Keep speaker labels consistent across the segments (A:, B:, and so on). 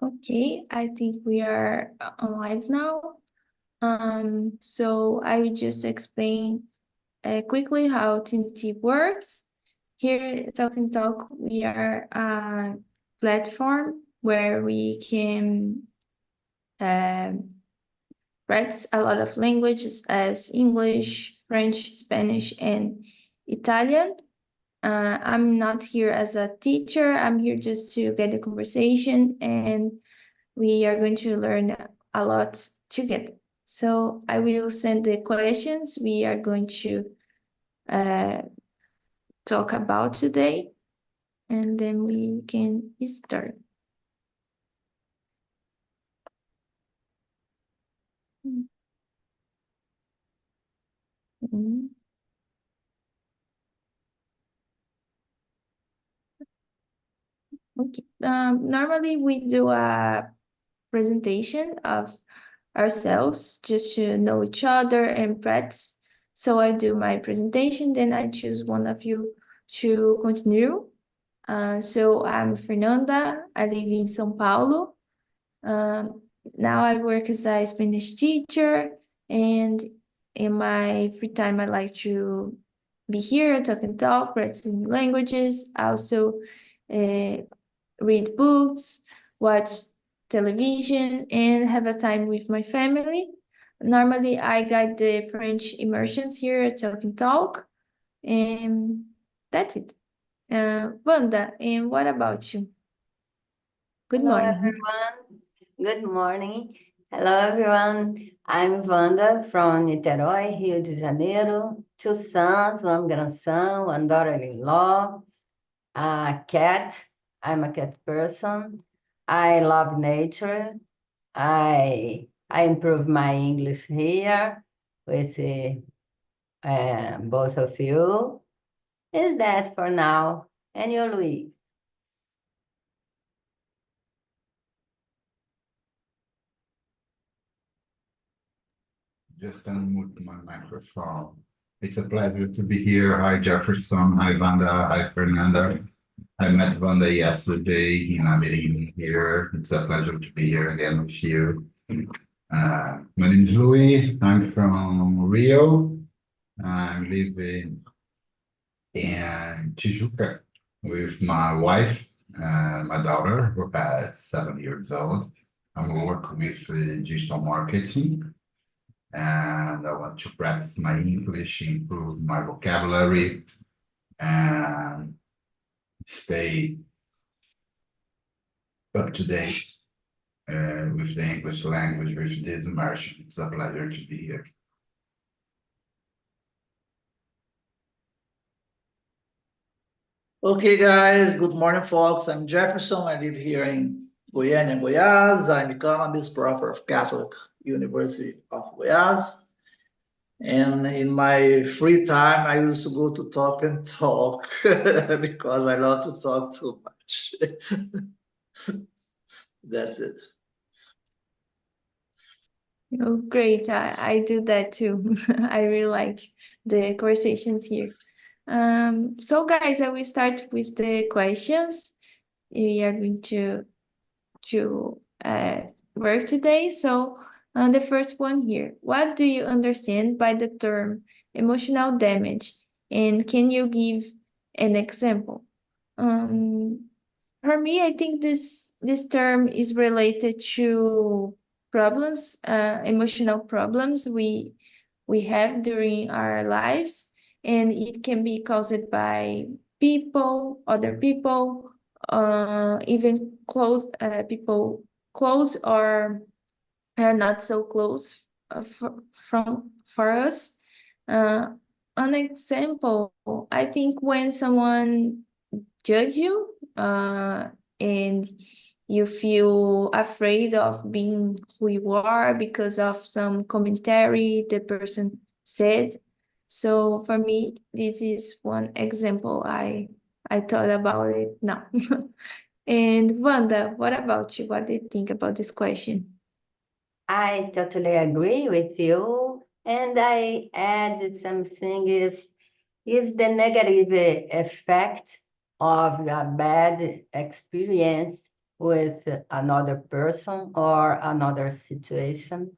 A: Okay, I think we are on live now. So I will just explain quickly how TNT works. Here at Talk and Talk, we are a platform where we can practice a lot of languages as English, French, Spanish, and Italian. I'm not here as a teacher. I'm here just to get the conversation, and we are going to learn a lot together. So I will send the questions we are going to talk about today, and then we can start. Mhm. Okay. Normally we do a presentation of ourselves just to know each other and practice. So I do my presentation, then I choose one of you to continue. So I'm Fernanda. I live in São Paulo. Now I work as a Spanish teacher, and in my free time, I like to be here, talk and talk, practicing languages. I also read books, watch television, and have a time with my family. Normally, I guide the French immersions here at Talk and Talk, and that's it. Wanda, and what about you? Good
B: Hello,
A: morning.
B: everyone. Good morning. Hello, everyone. I'm Wanda from Niterói, Rio de Janeiro. Two sons, one grandson, one daughter-in-law, a cat. I'm a cat person. I love nature. I improve my English here with both of you. Is that for now? And you, Luis?
C: Just unmute my microphone. It's a pleasure to be here. Hi, Jefferson. Hi, Vanda. Hi, Fernanda. I met Vanda yesterday in a meeting here. It's a pleasure to be here again with you. My name is Louis. I'm from Rio. I'm living in Tijuca with my wife and my daughter, who is 7 years old. I'm working with digital marketing, and I want to practice my English, improve my vocabulary, and stay up to date with the English language, with this immersion. It's a pleasure to be here.
D: Okay, guys, good morning, folks. I'm Jefferson. I live here in Goiânia, Goiás. I'm economist, professor of Catholic University of Goiás. And in my free time, I used to go to Talk and Talk because I love to talk too much. That's it.
A: Oh, great. I do that too. I really like the conversations here. So guys, I will start with the questions. We are going to work today. So the first one here, what do you understand by the term emotional damage? And can you give an example? For me, I think this term is related to problems, emotional problems we have during our lives, and it can be caused by people, other people, even close people, close or are not so close for us. Uh, an example, I think when someone judge you, and you feel afraid of being who you are because of some commentary the person said. So for me, this is one example. I thought about it now. And Wanda, what about you? What do you think about this question?
B: I totally agree with you. And I add something is the negative effect of a bad experience with another person or another situation.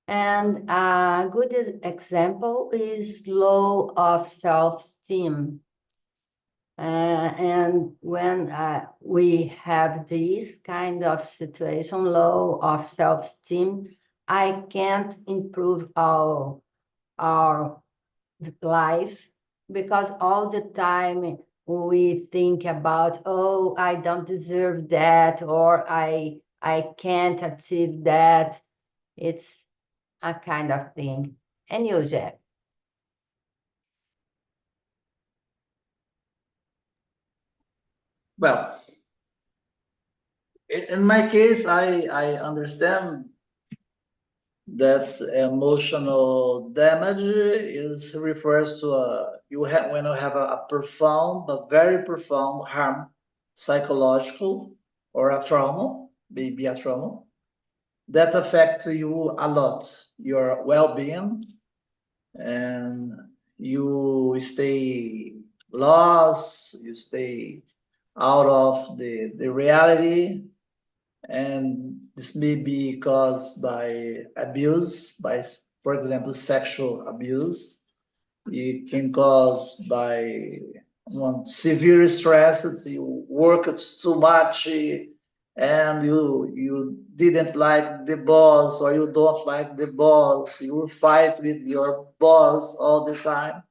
B: And a good example is low of self-esteem. And when we have this kind of situation, low of self-esteem, I can't improve our life because all the time we think about, oh, I don't deserve that, or I can't achieve that. It's a kind of thing. And you, Jeff?
D: Well, in my case, I understand that emotional damage is refers to when you have a profound, but very profound harm, psychological or a trauma, maybe a trauma that affects you a lot, your well-being, and you stay lost, you stay out of the reality, and this may be caused by abuse, by, for example, sexual abuse. It can cause by one severe stress. You worked too much and you didn't like the boss, or you don't like the boss. You fight with your boss all the time.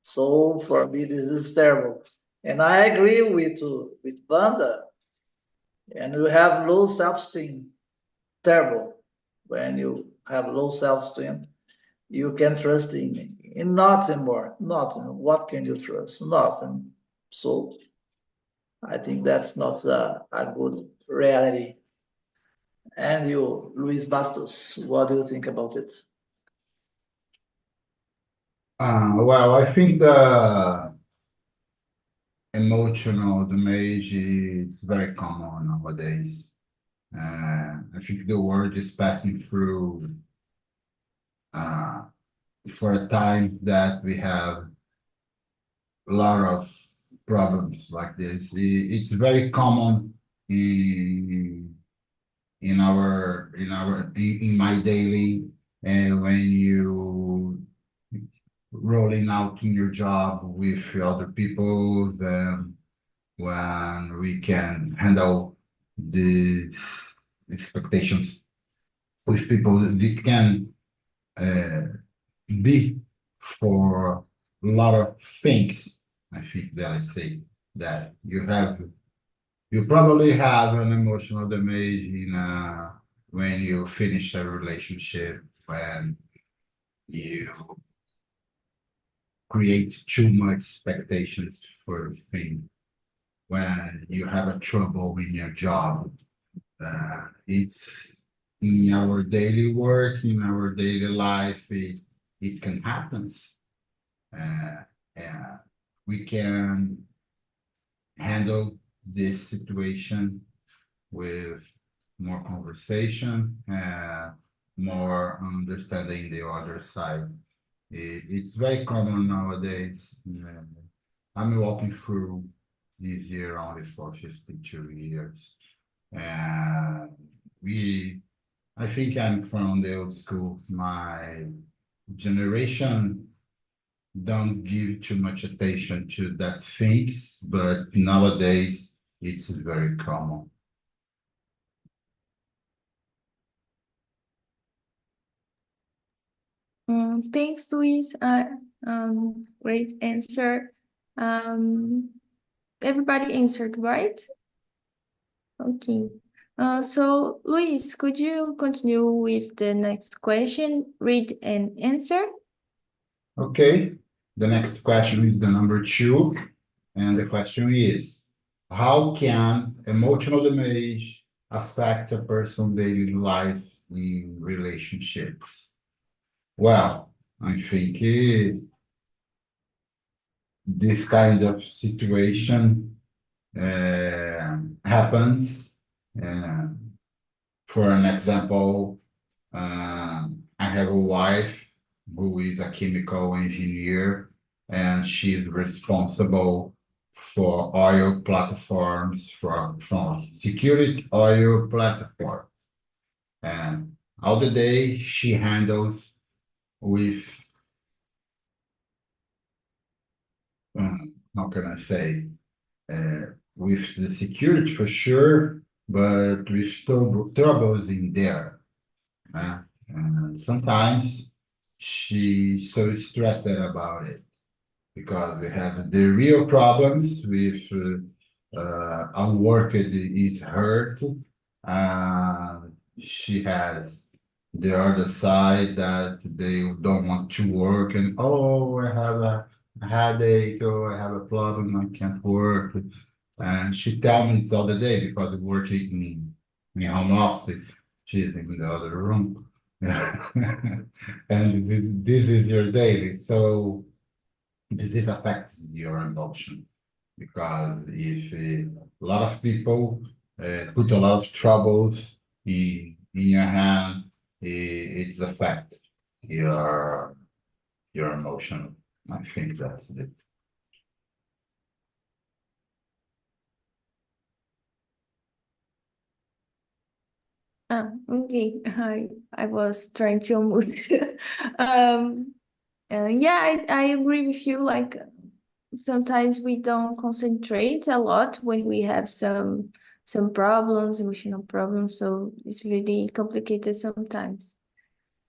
D: So for me, this is terrible. And I agree with Wanda. And you have low self-esteem. Terrible. When you have low self-esteem, you can trust in nothing more. Nothing. What can you trust? Nothing. So I think that's not a good reality. And you, Luis Bastos, what do you think about it?
C: Well, I think the emotional damage is very common nowadays. I think the world is passing through for a time that we have a lot of problems like this. It's very common in my daily, when you rolling out in your job with other people, then when we can handle these expectations with people, it can be for a lot of things. I think that I say that you probably have an emotional damage when you finish a relationship, when you create too much expectations for a thing, when you have a trouble in your job. It's in our daily work, in our daily life, it can happen. Uh, we can handle this situation with more conversation, more understanding the other side. It's very common nowadays. I'm walking through this year only for 52 years. And I think I'm from the old school. My generation don't give too much attention to that things, but nowadays it's very common.
A: Thanks, Luis. Great answer. Everybody answered, right? Okay. So, Luis, could you continue with the next question? Read and answer.
C: Okay, the next question is the number 2, and the question is, how can emotional damage affect a person's daily life in relationships? Well, I think this kind of situation happens. For an example, I have a wife who is a chemical engineer, and she's responsible for oil platforms, from security oil platforms. And all the day she handles with, how can I say, with the security for sure, but with troubles in there. And sometimes she's so stressed about it because we have the real problems with our work is hurt. She has the other side that they don't want to work and, oh, I have a headache, or I have a problem, I can't work. And she tells me it's all the day because I'm working in home office. She's in the other room. And this is your daily. So this it affects your emotion, because if a lot of people put a lot of troubles in your hand, it's affect your emotion. I think that's it.
A: Okay. I was trying to unmute. Yeah, I agree with you. Like sometimes we don't concentrate a lot when we have some problems, emotional problems. So it's really complicated sometimes.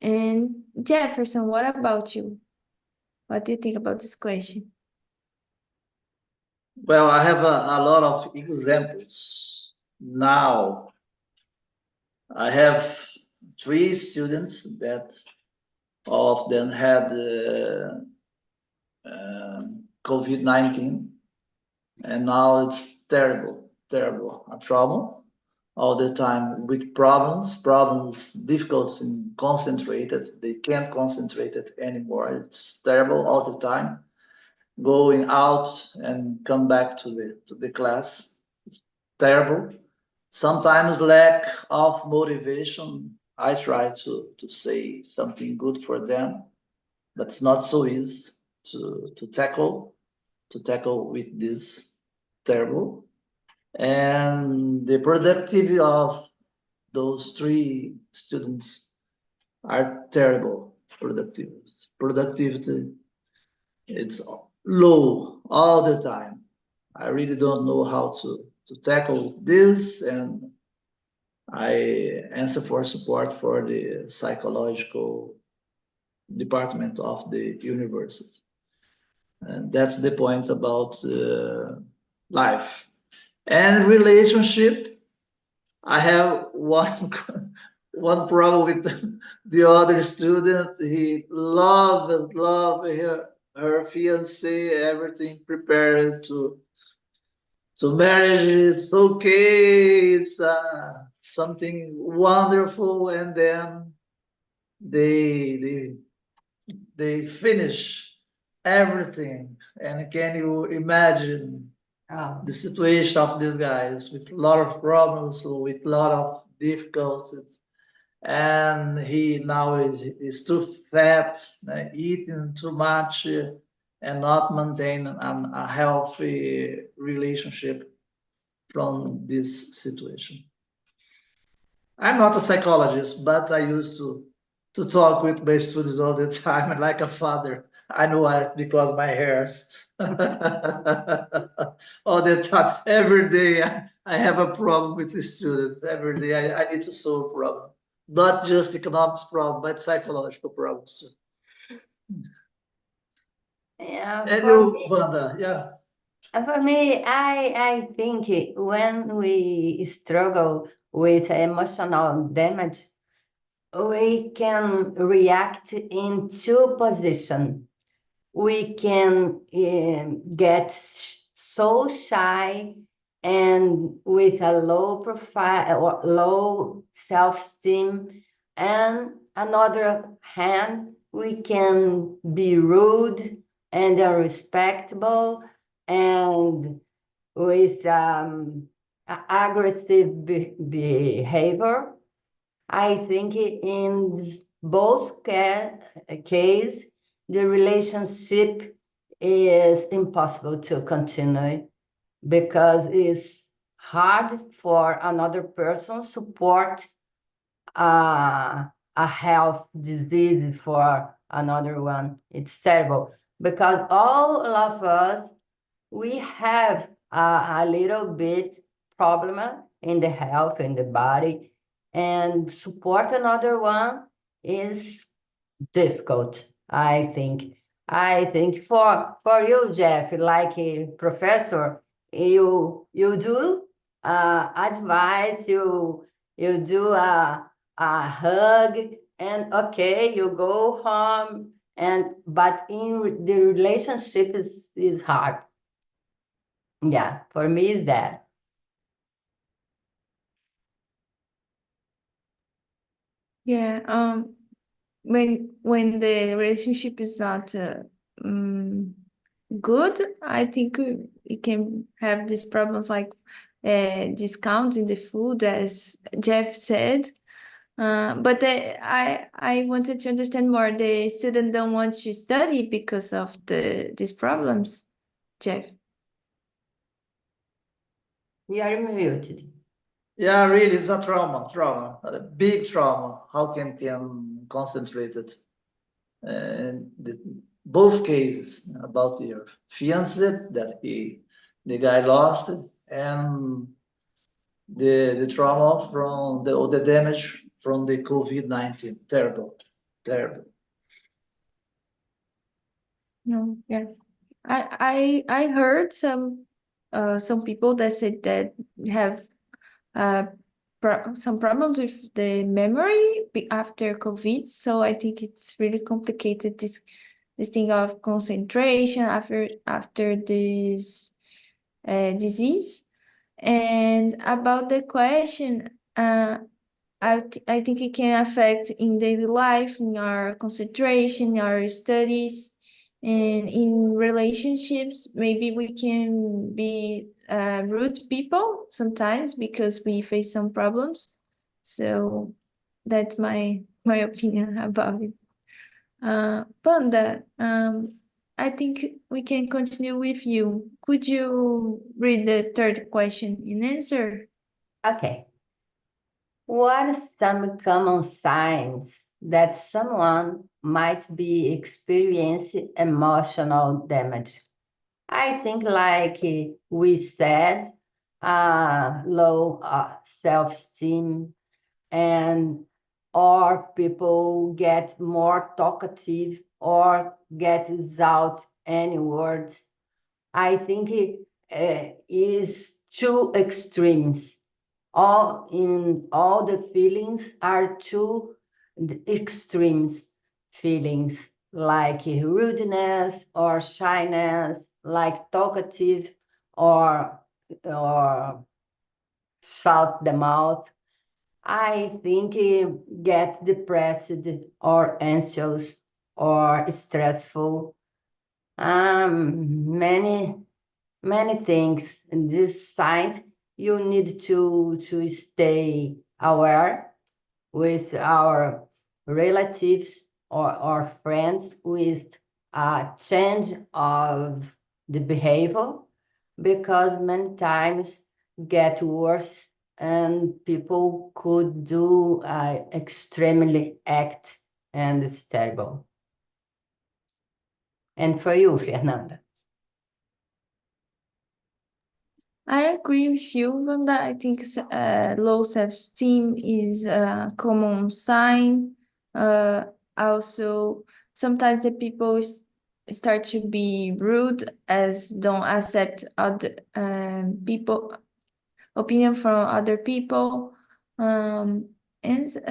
A: And Jefferson, what about you? What do you think about this question?
D: Well, I have a lot of examples. Now, I have 3 students that all of them had COVID-19, and now it's terrible, a trauma all the time with problems, difficult in concentrated. They can't concentrate it anymore. It's terrible all the time. Going out and come back to the class, terrible. Sometimes lack of motivation. I try to say something good for them, but it's not so easy to tackle with this terrible. And the productivity of those 3 students are terrible. Productivity, it's low all the time. I really don't know how to tackle this, and I answer for support for the psychological department of the university. And that's the point about life. And relationship, I have one problem with the other student. He love her fiance, everything prepared to marriage. It's okay. It's something wonderful, and then they finish everything. And can you imagine the situation of these guys with a lot of problems, with a lot of difficulties? And he now is too fat, eating too much, and not maintaining a healthy relationship from this situation. I'm not a psychologist, but I used to talk with my students all the time, like a father. I know why, because my hairs. All the time, every day, I have a problem with the students. Every day, I need to solve a problem, not just economics problem, but psychological problems too.
B: Yeah,
D: And you, Wanda, yeah.
B: for me, I think when we struggle with emotional damage, we can react in 2 positions. We can get so shy and with a low profile or low self-esteem, and another hand, we can be rude and unrespectable and with aggressive behavior. I think in both cases, the relationship is impossible to continue. because it's hard for another person support a health disease for another one. It's terrible because all of us, we have a little bit problem in the health, in the body, and support another one is difficult, I think. I think for you, Jeff, like a professor, you do advice, you do a hug, and okay, you go home, and but in the relationship is hard. Yeah, for me is that.
A: Yeah, when the relationship is not good, I think we can have these problems like discounting the food, as Jeff said. But I wanted to understand more. The student don't want to study because of these problems, Jeff.
B: You are muted.
D: Yeah, really, it's a trauma, a big trauma. How can concentrate it? Both cases about your fiancé that the guy lost, and the trauma from the damage from the COVID-19. Terrible, terrible.
A: No, yeah. I heard some people that said that have some problems with the memory after COVID. So I think it's really complicated, this thing of concentration after this disease. And about the question, I think it can affect in daily life, in our concentration, our studies, and in relationships. Maybe we can be rude people sometimes because we face some problems. So that's my opinion about it. Panda, I think we can continue with you. Could you read the third question and answer?
B: Okay. What are some common signs that someone might be experiencing emotional damage? I think, like we said, low self-esteem, and or people get more talkative or get out any words. I think it is two extremes. All the feelings are two extremes feelings, like rudeness or shyness, like talkative or shout the mouth. I think get depressed or anxious or stressful. Many things in this side. You need to stay aware with our relatives or friends with a change of the behavior, because many times get worse and people could do extremely act, and it's terrible. And for you, Fernanda?
A: I agree with you, Wanda. I think low self-esteem is a common sign. Also, sometimes the people start to be rude, as don't accept other people opinion from other people, and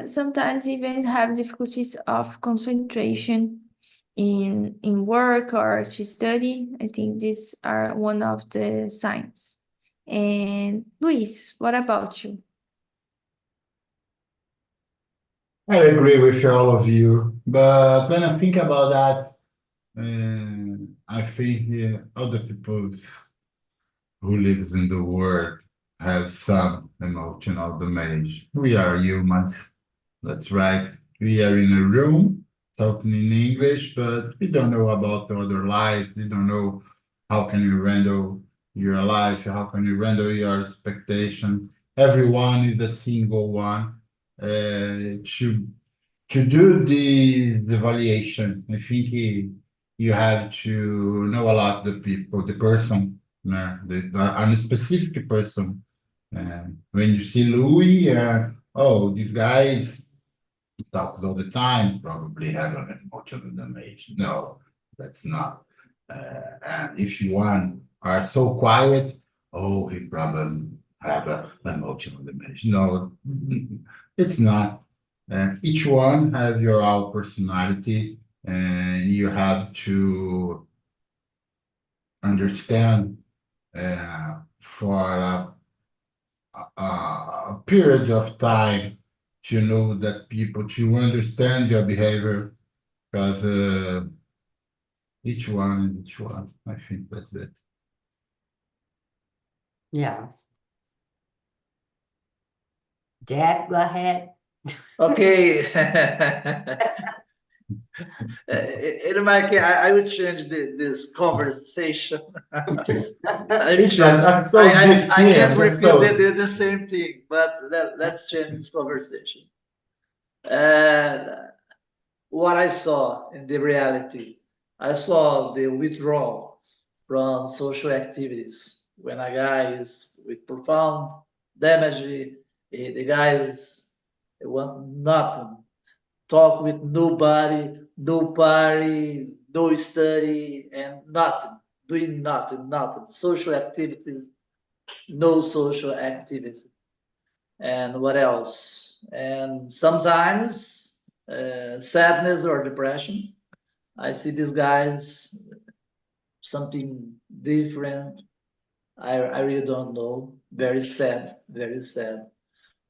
A: sometimes even have difficulties of concentration in work or to study. I think these are one of the signs. And Luis, what about you?
C: I agree with all of you, but when I think about that, I think other people who lives in the world have some emotional damage. We are humans, that's right. We are in a room talking in English, but we don't know about the other life. We don't know how can you handle your life? How can you render your expectation? Everyone is a single one. To do the evaluation, I think you have to know a lot the people, the person, a specific person. When you see Louis, oh, this guy talks all the time, probably have an emotional damage. No, that's not. And if you are so quiet, oh, he probably have an emotional damage. No, it's not. Each one has your own personality, and you have to understand for a period of time to know that people to understand your behavior because each one. I think that's it.
B: Yes. Jeff, go ahead.
D: Okay. In my case, I would change this conversation. I would change. I can't repeat the same thing, but let's change this conversation. What I saw in the reality, I saw the withdrawal from social activities. When a guy is with profound damage, the guy is want nothing, talk with nobody, no party, no study, and nothing, doing nothing. Social activities, no social activity. And what else? And sometimes sadness or depression. I see these guys something different. I really don't know. Very sad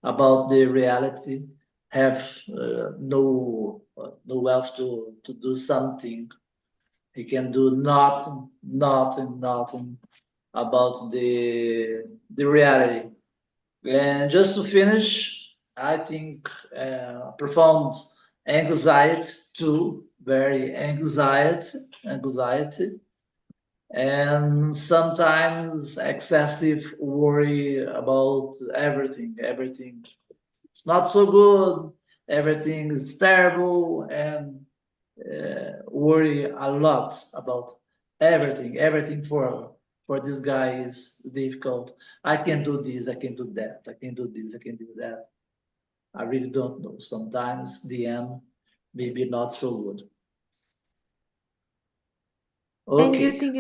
D: about the reality. Have no wealth to do something. He can do nothing about the reality. And just to finish, I think profound anxiety too, very anxiety, and sometimes excessive worry about everything. It's not so good. Everything is terrible, and worry a lot about everything. Everything for this guy is difficult. I can do this. I can do that. I can do this. I can do that. I really don't know. Sometimes the end maybe not so good.
A: And you
D: Okay.
A: think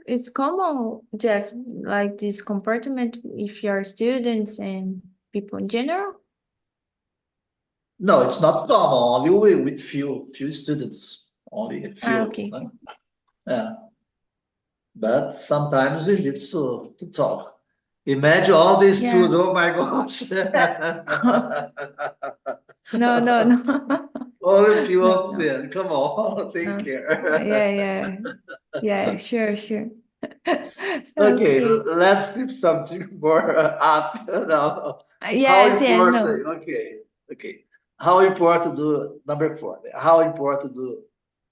A: it's common, Jeff, like this comportment if you're students and people in general?
D: No, it's not common. Only with few students. Only a few.
A: Okay.
D: Yeah. But sometimes we need to talk. Imagine all these
A: Yeah.
D: students. Oh my gosh.
A: No.
D: Only a few
A: No.
D: of them. Come on, take care.
A: Yeah, sure.
D: Okay,
A: Okay.
D: let's keep something more up now. How
A: Yes, yeah,
D: important?
A: no.
D: Okay. How important number 4? How important do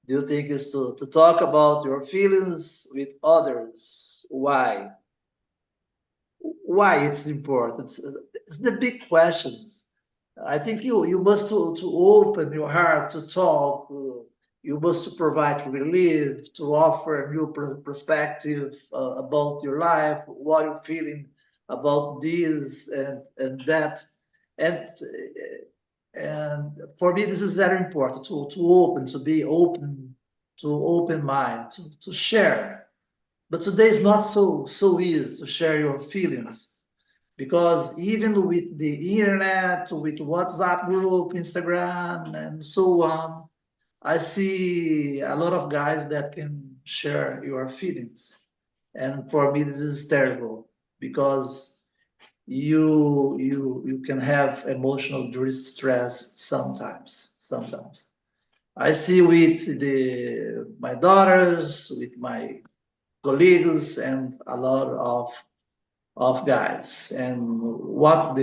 D: you think is to talk about your feelings with others? Why? Why it's important? It's the big questions. I think you must to open your heart to talk. You must to provide relief, to offer a new perspective about your life, what you're feeling about this and that, and for me this is very important to open, to be open, to open mind, to share. But today is not so easy to share your feelings because even with the internet, with WhatsApp group, Instagram, and so on, I see a lot of guys that can share your feelings. And for me, this is terrible because you can have emotional distress sometimes. I see with my daughters, with my colleagues, and a lot of guys. And what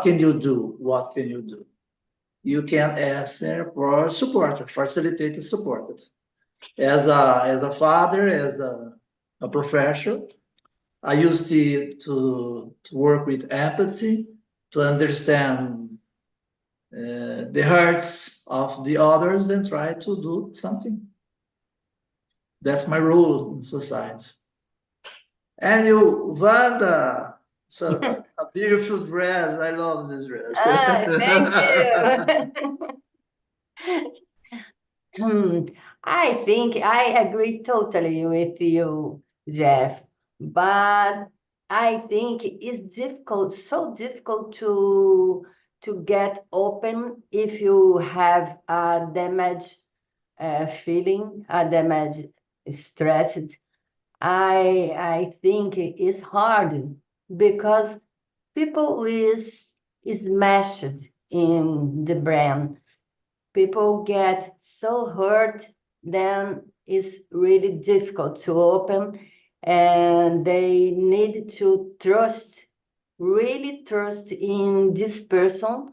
D: can you do? What can you do? You can ask for support, facilitate support. As a father, as a professor, I used to work with empathy, to understand the hurts of the others and try to do something. That's my role in society. And you, Wanda, so a beautiful dress. I love this dress.
B: Thank you. I think I agree totally with you, Jeff, but I think it's difficult, so difficult to get open if you have a damaged feeling, a damaged stressed. I think it's hard because people is meshed in the brain. People get so hurt, then it's really difficult to open, and they need to trust, really trust in this person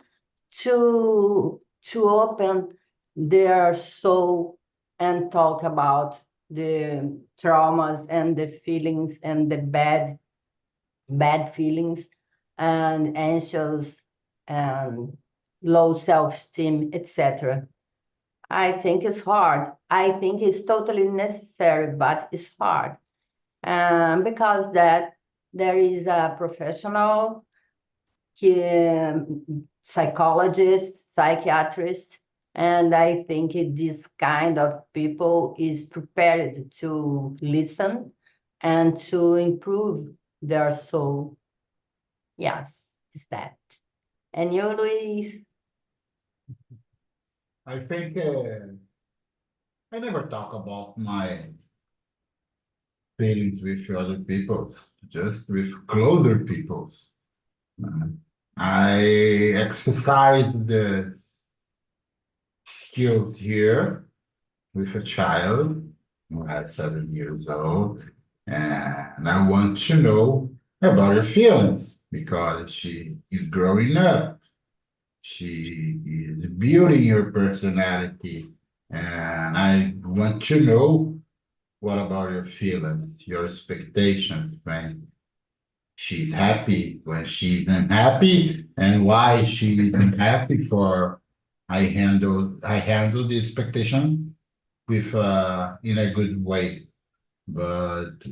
B: to open their soul and talk about the traumas and the feelings and the bad feelings and anxious and low self-esteem, etc. I think it's hard. I think it's totally necessary, but it's hard. Because that there is a professional psychologist, psychiatrist, and I think this kind of people is prepared to listen and to improve their soul. Yes, it's that. And you, Luis?
C: I think I never talk about my feelings with other people, just with closer people. I exercise the skills here with a child who has 7 years old, and I want to know about her feelings because she is growing up. She is building her personality, and I want to know what about your feelings, your expectations, when she's happy, when she's unhappy, and why she is unhappy. For I handle the expectation with in a good way. But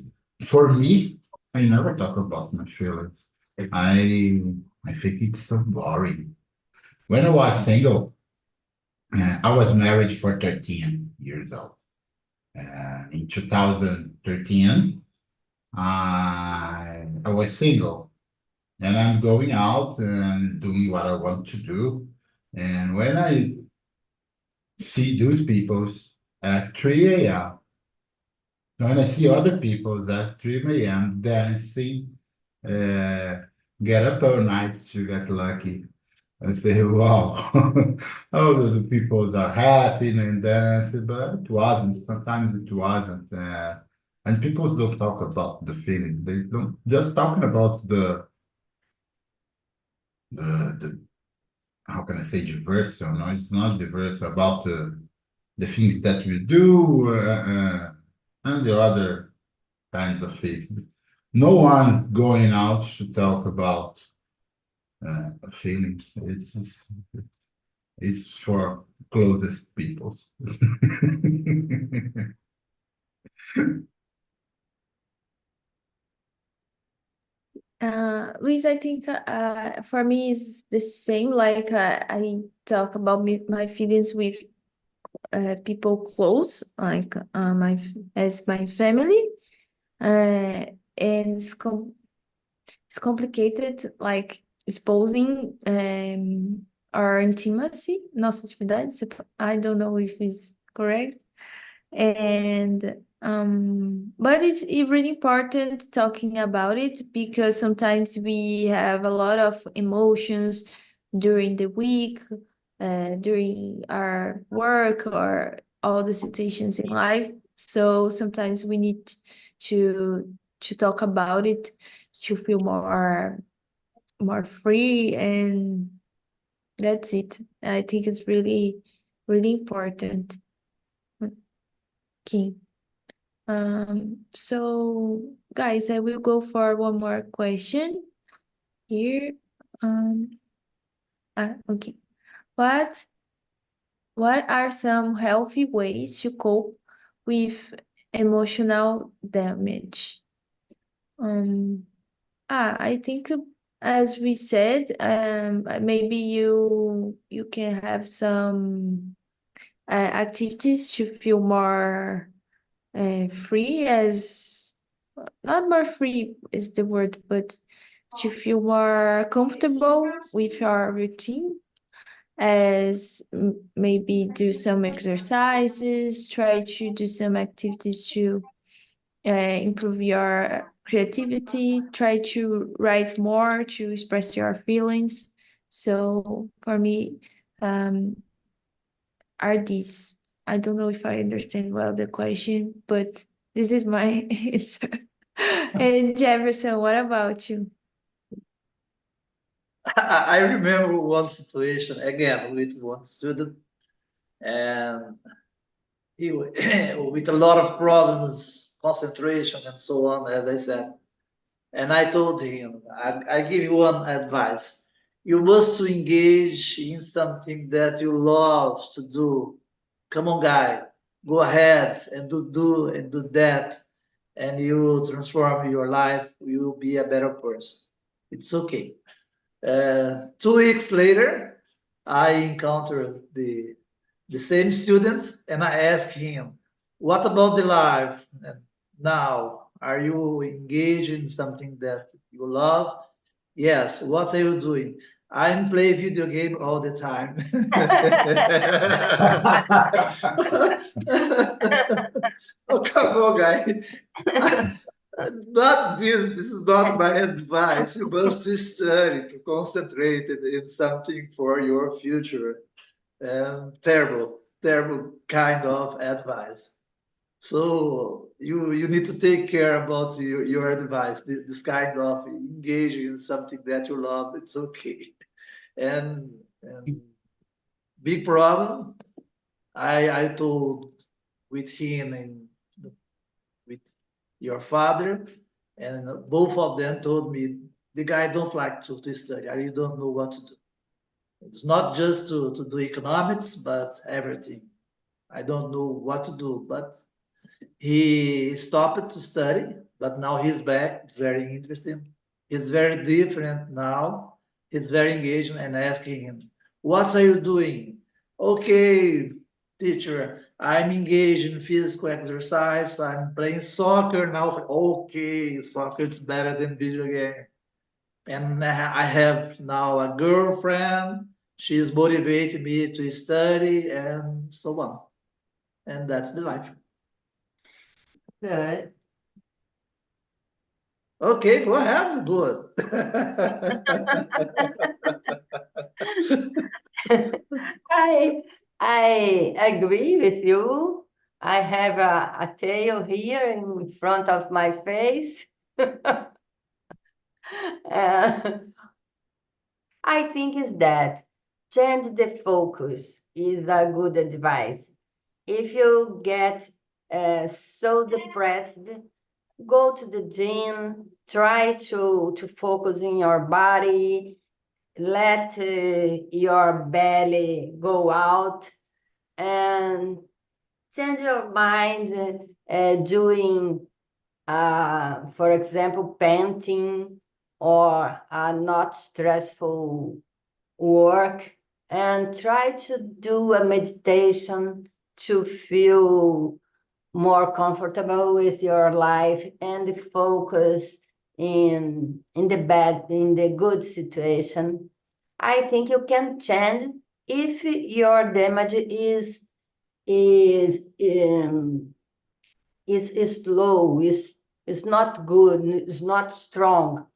C: for me, I never talk about my feelings. I think it's so boring. When I was single, I was married for 13 years old. In 2013, I was single, and I'm going out and doing what I want to do. And when I see those people at 3 a.m., when I see other people at 3 a.m. dancing, uh, get up all night to get lucky. I say, wow, all the people are happy and dancing, but it wasn't. Sometimes it wasn't. And people don't talk about the feelings. They don't just talking about the how can I say diverse? No, it's not diverse about the things that we do and the other kinds of things. No one going out to talk about feelings. It's for closest people.
A: Luis, I think for me it's the same. Like I talk about my feelings with people close, like as my family, and it's complicated, like exposing our intimacy, nossa intimidade. I don't know if it's correct. And but it's really important talking about it because sometimes we have a lot of emotions during the week, during our work or all the situations in life. So sometimes we need to talk about it to feel more free, and that's it. I think it's really, really important. Okay. So guys, I will go for one more question here. Okay. What are some healthy ways to cope with emotional damage? I think as we said, maybe you can have some activities to feel more free, as not more free is the word, but to feel more comfortable with your routine, as maybe do some exercises, try to do some activities to improve your creativity, try to write more to express your feelings. So for me, are these. I don't know if I understand well the question, but this is my answer. And Jefferson, what about you?
D: I remember one situation again with one student, and he with a lot of problems, concentration, and so on, as I said. And I told him, I give you one advice. You must engage in something that you love to do. Come on, guy, go ahead and do that, and you transform your life. You'll be a better person. It's okay. 2 weeks later, I encountered the same student, and I asked him, "What about the life now? Are you engaged in something that you love?" "Yes." "What are you doing?" "I'm playing video game all the time." Oh, come on, guy. Not this. This is not my advice. You must study to concentrate in something for your future. Terrible, terrible kind of advice. So you need to take care about your advice. This kind of engaging in something that you love. It's okay. And big problem. I told with him and with your father, and both of them told me, the guy don't like to study. I really don't know what to do. It's not just to do economics, but everything. I don't know what to do. But he stopped to study, but now he's back. It's very interesting. He's very different now. He's very engaged, and asking him, "What are you doing?" "Okay, teacher, I'm engaged in physical exercise. I'm playing soccer now." "Okay, soccer is better than video game." "And I have now a girlfriend. She's motivating me to study," and so on. And that's the life.
B: Good.
D: Okay, go ahead. Good.
B: I agree with you. I have a tail here in front of my face. Uh, I think is that change the focus is a good advice. If you get so depressed, go to the gym, try to focus in your body, let your belly go out, and change your mind doing, for example, painting or not stressful work, and try to do a meditation to feel more comfortable with your life and focus in the good situation. I think you can change if your damage is is low, is not good, is not strong.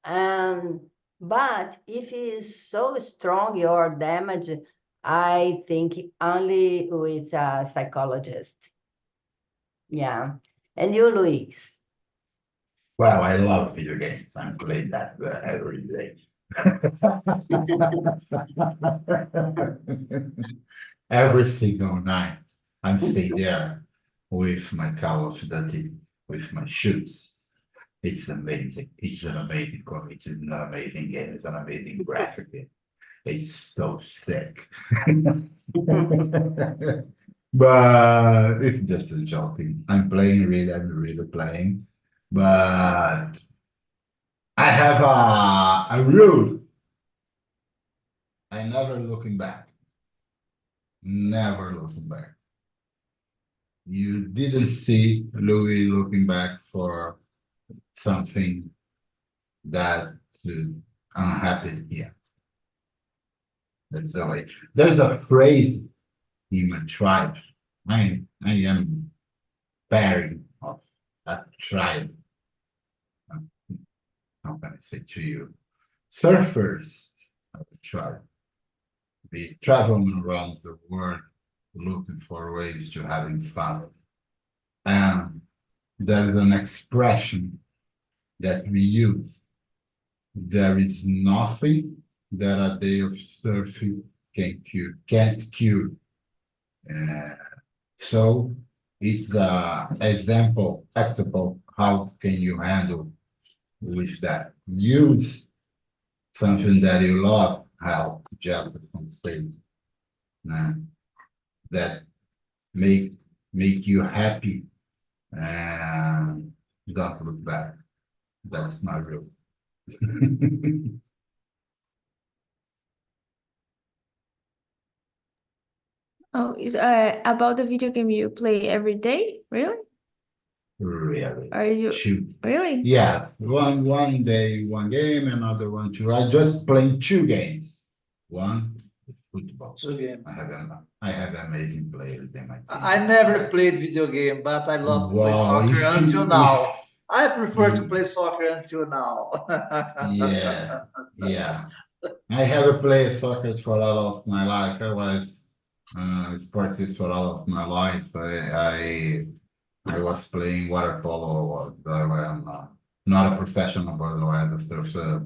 B: And but if it is so strong, your damage, I think only with a psychologist. Yeah. And you, Luis?
C: Well, I love video games. I'm playing that every day. Every single night, I'm staying there with my Call of Duty, with my shoes. It's amazing. It's an amazing it's an amazing game. It's an amazing graphic game. It's so sick. But it's just a joking. I'm really playing. But I have a rule. I never looking back. Never looking back. You didn't see Louis looking back for something that unhappy here. That's the way. There's a phrase in my tribe. I am parent of a tribe. How can I say to you? Surfers of a tribe. We travel around the world looking for ways to having fun. And there is an expression that we use. There is nothing that a day of surfing can't cure. So it's an example, how can you handle with that? Use something that you love, how Jefferson said, that make you happy and don't look back. That's my rule.
A: Oh, is about the video game you play every day? Really?
C: Really?
A: Are you
C: Two.
A: really?
C: Yes, one day, one game, another one, two. I just playing two games. One, football.
D: Two games.
C: I have amazing players in my team.
D: I never played video game, but I love to play
C: Wow,
D: soccer
C: if you-
D: until now.
C: if-
D: I prefer to play soccer until now.
C: Yeah. I have played soccer for all of my life. I was sports for all of my life. I was playing water polo. I'm not a professional, but I was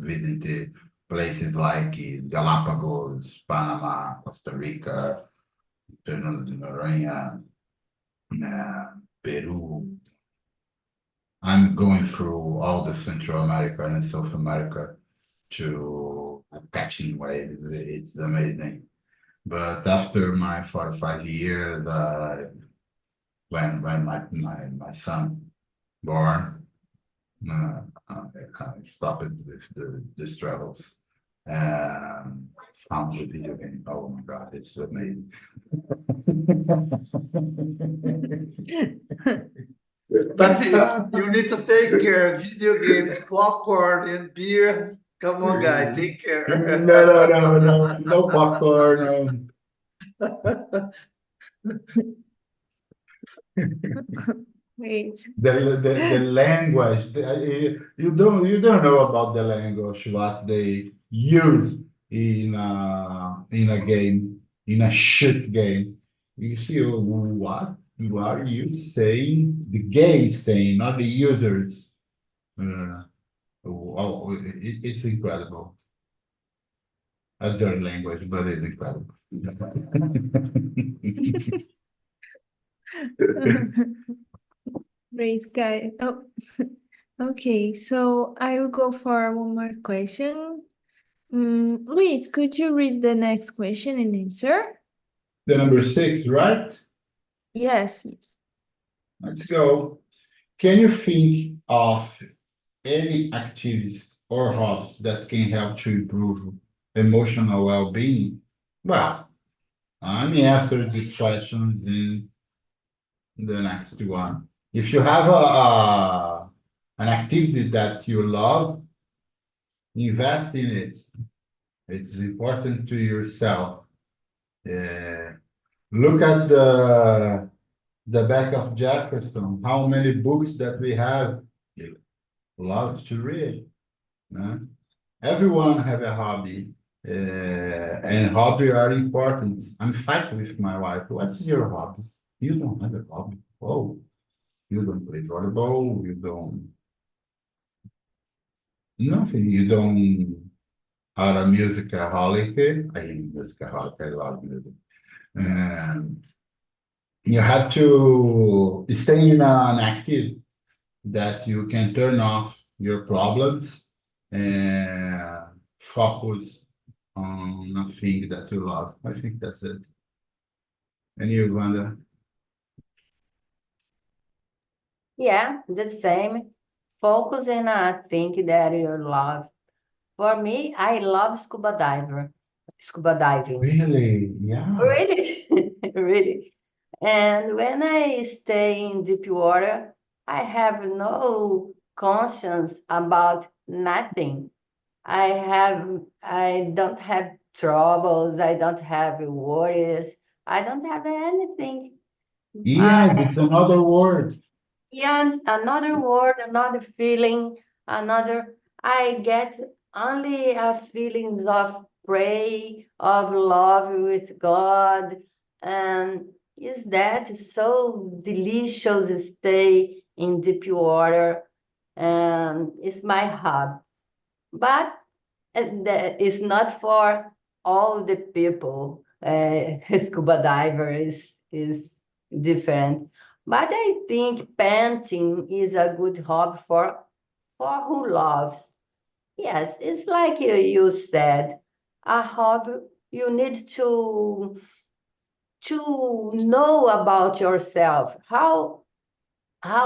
C: visiting places like Galapagos, Panama, Costa Rica, Fernando de Noronha, Peru. I'm going through all the Central America and South America to catching waves. It's amazing. But after my 45 years, when my son born, I stopped with the travels and found the video game. Oh my God, it's amazing.
D: But you need to take care. Video games, popcorn, and beer. Come on, guy, take care.
C: No popcorn.
A: Wait.
C: The language, you don't know about the language what they use in a game, in a shit game. You see what are you saying? The game saying, not the users. It's incredible. A dirty language, but it's incredible.
A: Great guy. Oh, okay. So I will go for one more question. Luis, could you read the next question and answer?
C: The number 6, right?
A: Yes.
C: Let's go. Can you think of any activities or hobbies that can help to improve emotional well-being? Well, let me answer this question in the next one. If you have an activity that you love, invest in it. It's important to yourself. Look at the back of Jefferson, how many books that we have. He loves to read. Everyone have a hobby, and hobby are important. I'm fighting with my wife. What's your hobby? You don't have a hobby. Oh, you don't play volleyball. You don't nothing. You don't are a musicaholic. I am a musicaholic. I love music. And You have to stay in an active that you can turn off your problems and focus on a thing that you love. I think that's it. And you, Wanda?
B: Yeah, the same. Focus on a thing that you love. For me, I love scuba diving.
C: Really? Yeah.
B: Really, really. And when I stay in deep water, I have no conscience about nothing. I don't have troubles. I don't have worries. I don't have anything.
C: Yes, it's another word.
B: Yes, another word, another feeling, another. I get only feelings of pray, of love with God, and is that so delicious stay in deep water, and it's my hobby. But that is not for all the people. Scuba diver is different. But I think painting is a good hobby for who loves. Yes, it's like you said, a hobby you need to know about yourself. How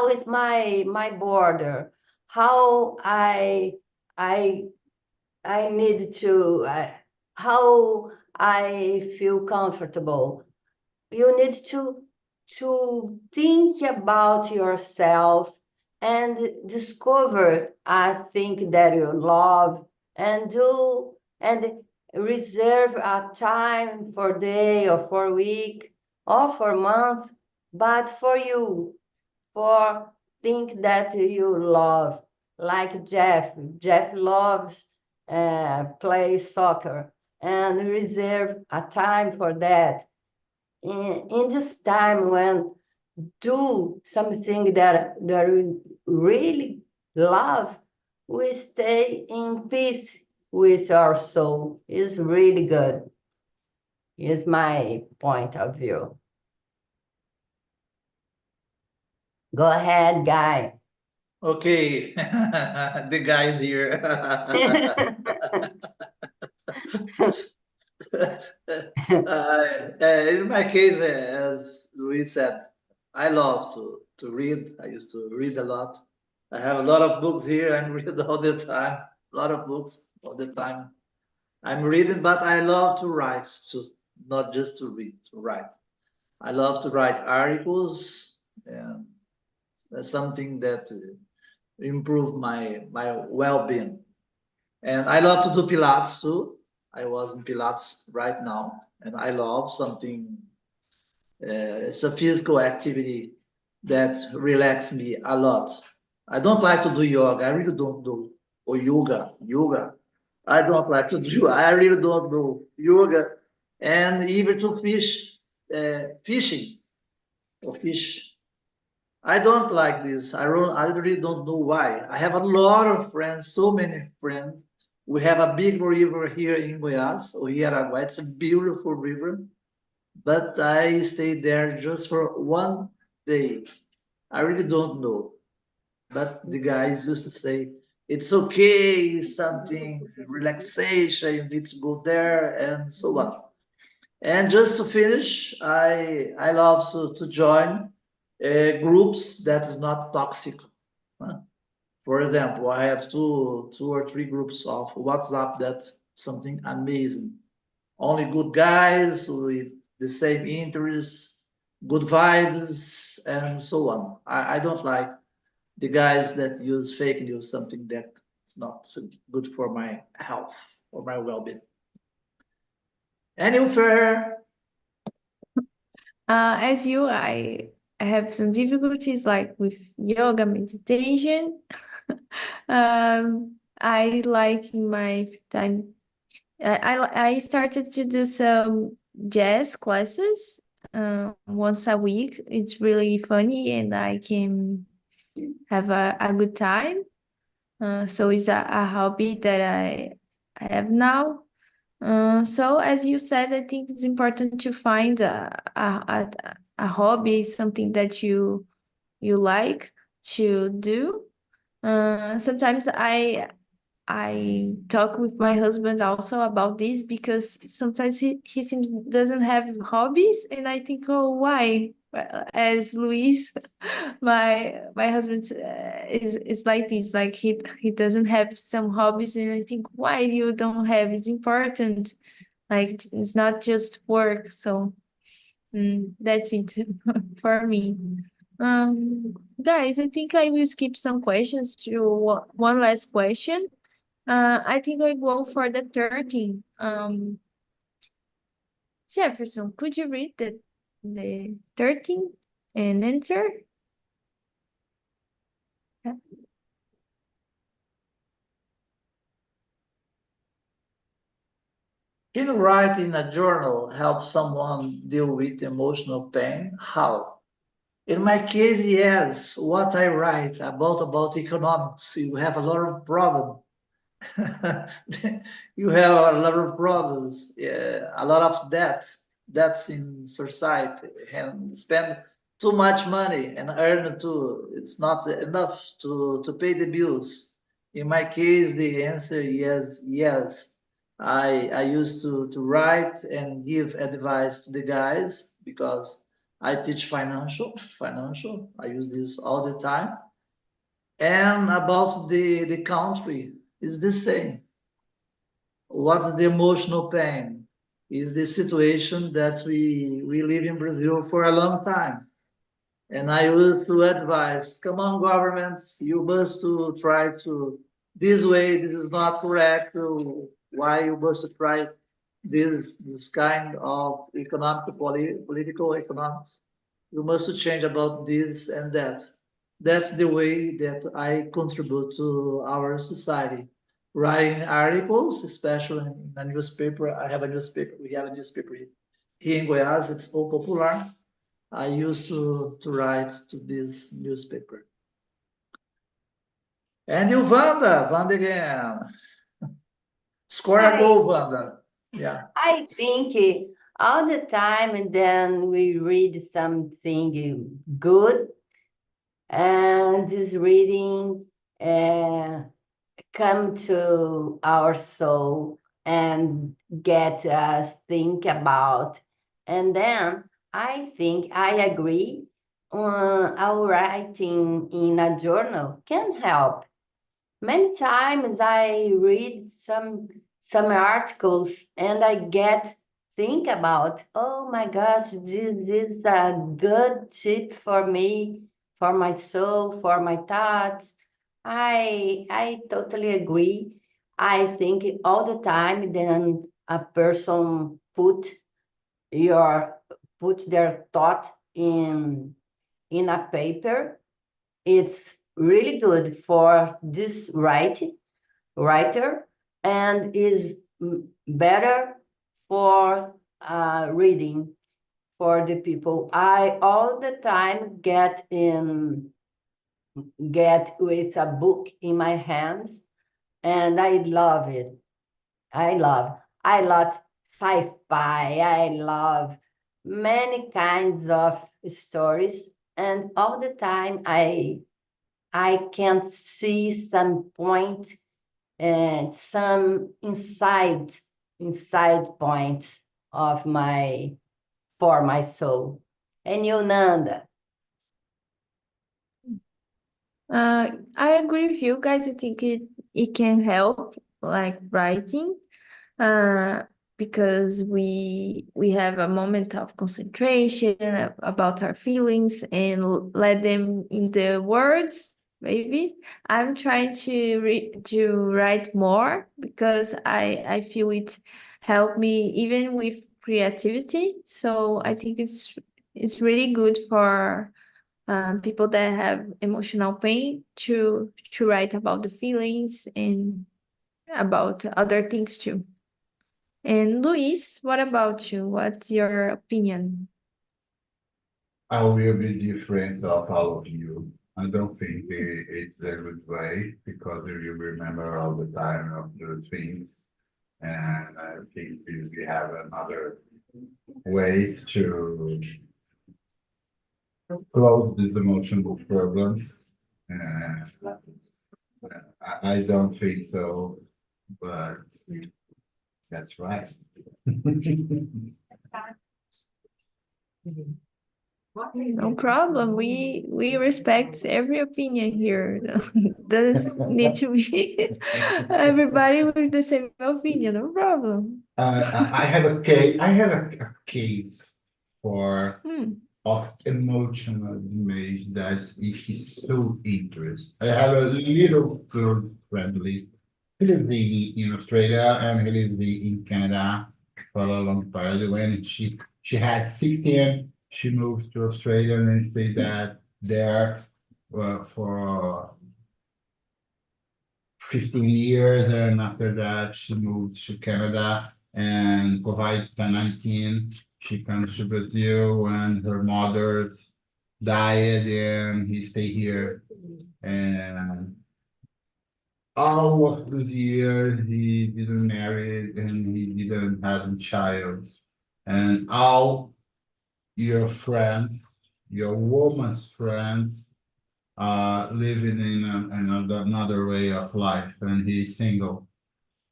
B: is my border? How I I need to, how I feel comfortable. You need to think about yourself and discover a thing that you love and do and reserve a time for day or for week or for month, but for you, for things that you love, like Jeff. Jeff loves play soccer and reserve a time for that. In this time when do something that we really love, we stay in peace with our soul. Is really good. Is my point of view. Go ahead, guys.
D: Okay, the guys here. In my case, as Luis said, I love to read. I used to read a lot. I have a lot of books here. I'm reading all the time. A lot of books all the time. I'm reading, but I love to write too, not just to read, to write. I love to write articles, and that's something that improve my well-being. And I love to do Pilates too. I was in Pilates right now, and I love something. It's a physical activity that relax me a lot. I don't like to do yoga. I really don't do or yoga. Yoga. I don't like to do. I really don't do yoga, and even to fishing or fish. I don't like this. I really don't know why. I have a lot of friends, so many friends. We have a big river here in Goiás, or Aragua. It's a beautiful river, but I stayed there just for 1 day. I really don't know. But the guys used to say, it's okay, it's something relaxation, you need to go there, and so on. And just to finish, I love to join groups that is not toxic. For example, I have two or three groups of WhatsApp that something amazing. Only good guys with the same interests, good vibes, and so on. I don't like the guys that use fake news, something that is not so good for my health or my well-being. Any fair?
A: As you, I have some difficulties like with yoga, meditation. I like in my time. I started to do some jazz classes once a week. It's really funny and I can have a good time. So it's a hobby that I have now. So as you said, I think it's important to find a hobby, something that you like to do. Sometimes I talk with my husband also about this because sometimes he seems doesn't have hobbies, and I think, oh, why? As Luis, my husband is like this, like he doesn't have some hobbies, and I think, why you don't have? It's important. Like it's not just work. So that's it for me. Guys, I think I will skip some questions to one last question. I think I go for the 13. Jefferson, could you read the 13 and answer? Yeah.
D: Can writing in a journal help someone deal with emotional pain? How? In my case, yes. What I write about economics, you have a lot of problems. You have a lot of problems, a lot of debts in society, and spend too much money and earn too. It's not enough to pay the bills. In my case, the answer is yes. I used to write and give advice to the guys because I teach financial. I use this all the time. And about the country, is the same. What's the emotional pain? Is the situation that we live in Brazil for a long time. And I used to advise, come on, governments, you must to try to this way, this is not correct. Why you must try this kind of political economics? You must change about this and that. That's the way that I contribute to our society. Writing articles, especially in a newspaper. I have a newspaper. We have a newspaper here in Goiás. It's O Popular. I used to write to this newspaper. And you, Wanda again. Score a goal, Wanda. Yeah.
B: I think all the time, and then we read something good, and this reading come to our soul and get us think about. And then I think I agree. Our writing in a journal can help. Many times I read some articles and I get think about, oh my gosh, this is a good tip for me, for my soul, for my thoughts. I totally agree. I think all the time then a person your put their thought in a paper. It's really good for this writer and is better for reading for the people. I all the time get with a book in my hands, and I love it. I love sci-fi. I love many kinds of stories, and all the time I can see some point and some inside points of for my soul. And you, Nanda?
A: I agree with you guys. I think it can help, like writing, uh, because we have a moment of concentration about our feelings and let them in the words. Maybe I'm trying to write more because I feel it helped me even with creativity. So I think it's really good for people that have emotional pain to write about the feelings and about other things too. And Luis, what about you? What's your opinion?
C: I will be different of all of you. I don't think it's a good way because you remember all the time of the things And I think we have another ways to close these emotional problems. Uh, I don't think so, but that's right.
A: No problem. We respect every opinion here. Doesn't need to be everybody with the same opinion. No problem.
C: I have a case. I have a case for of emotional image that is so interesting. I have a little girl friendly. He lives in Australia and he lives in Canada for a long period. When she has 16, she moved to Australia and then stayed there for 15 years, and after that she moved to Canada, and COVID-19, she comes to Brazil and her mother's died and he stayed here. And all of those years he didn't marry and he didn't have a child. And all your friends, your woman's friends, living in another way of life, and he's single.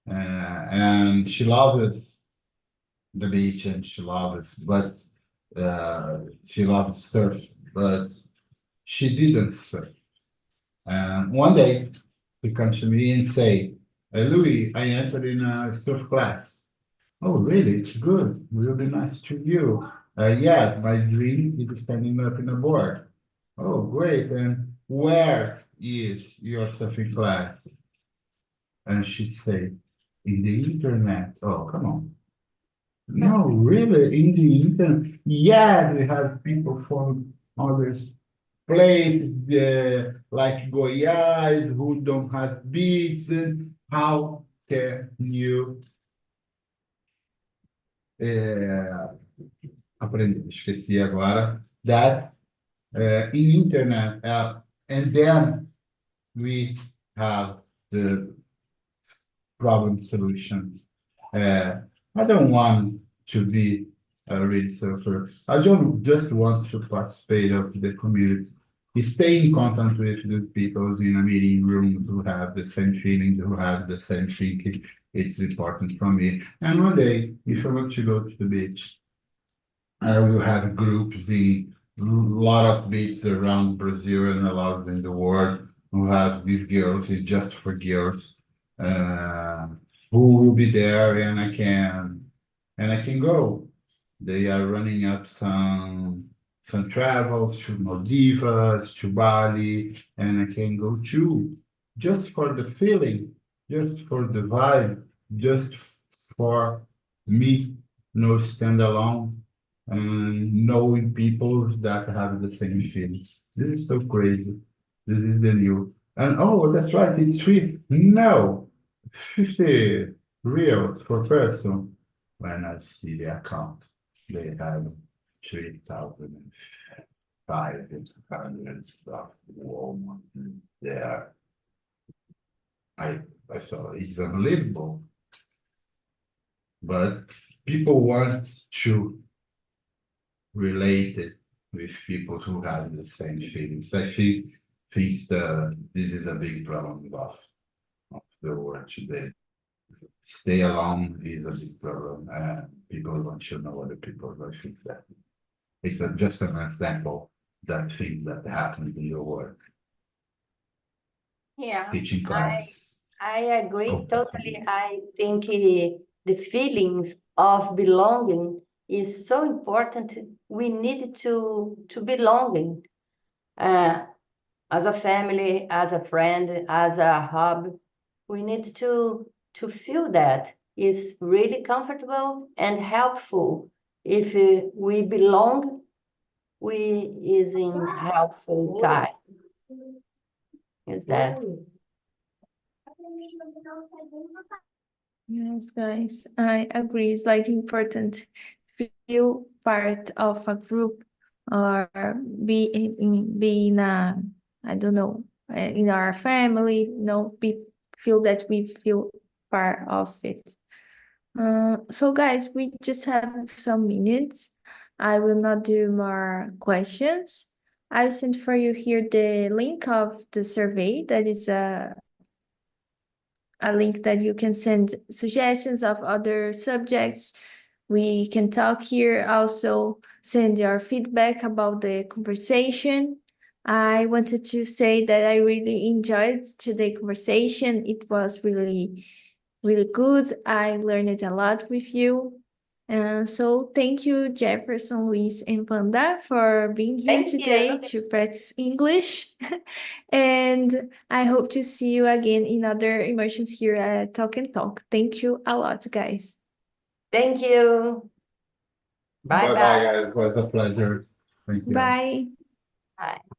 C: And she loves the beach and she loves surf, but she didn't surf. And one day he comes to me and say, Louis, I entered in a surf class. Oh, really? It's good. Will be nice to you. Yes, my dream is standing up in a board. Oh, great. And where is your surfing class? And she'd say, in the internet. Oh, come on. No, really, in the internet. Yeah, we have people from other places, like Goiás, who don't have beaches. And how can you aprender? Esqueci agora. That in internet, and then we have the problem solution. I don't want to be a real surfer. I don't just want to participate of the community. Stay in contact with the people in a meeting room who have the same feelings, who have the same thinking. It's important for me. And one day, if I want to go to the beach, I will have groups in a lot of beaches around Brazil and a lot in the world who have these girls. It's just for girls. Who will be there, and I can go. They are running up some travels to Maldives, to Bali, and I can go too. Just for the feeling, just for the vibe, just for me, no stand alone, and knowing people that have the same feelings. This is so crazy. This is the new. And oh, that's right, it's free. No, 50 reals per person. When I see the account, they have 3,500 stuff. Whoa, there. I thought it's unbelievable. But people want to relate it with people who have the same feelings. I think that this is a big problem of the world today. Stay alone is a big problem, and people want to know other people. I think that it's just an example that thing that happens in your work.
B: Yeah,
C: Teaching class.
B: I agree totally. I think the feelings of belonging is so important. We need to belonging as a family, as a friend, as a hub. We need to feel that is really comfortable and helpful. If we belong, we is in helpful time. Is that?
A: Yes, guys, I agree. It's like important to feel part of a group or be in a, I don't know, in our family, feel that we feel part of it. So guys, we just have some minutes. I will not do more questions. I'll send for you here the link of the survey. That is a link that you can send suggestions of other subjects. We can talk here. Also, send your feedback about the conversation. I wanted to say that I really enjoyed today's conversation. It was really, really good. I learned a lot with you. So thank you, Jefferson, Luis, and Wanda, for being here
B: Thank
A: today
B: you.
A: to practice English. And I hope to see you again in other immersions here at Talk and Talk. Thank you a lot, guys.
B: Thank you.
C: Bye
B: Bye
C: bye,
B: bye.
C: guys. It was a pleasure. Thank you.
A: Bye.
B: Bye.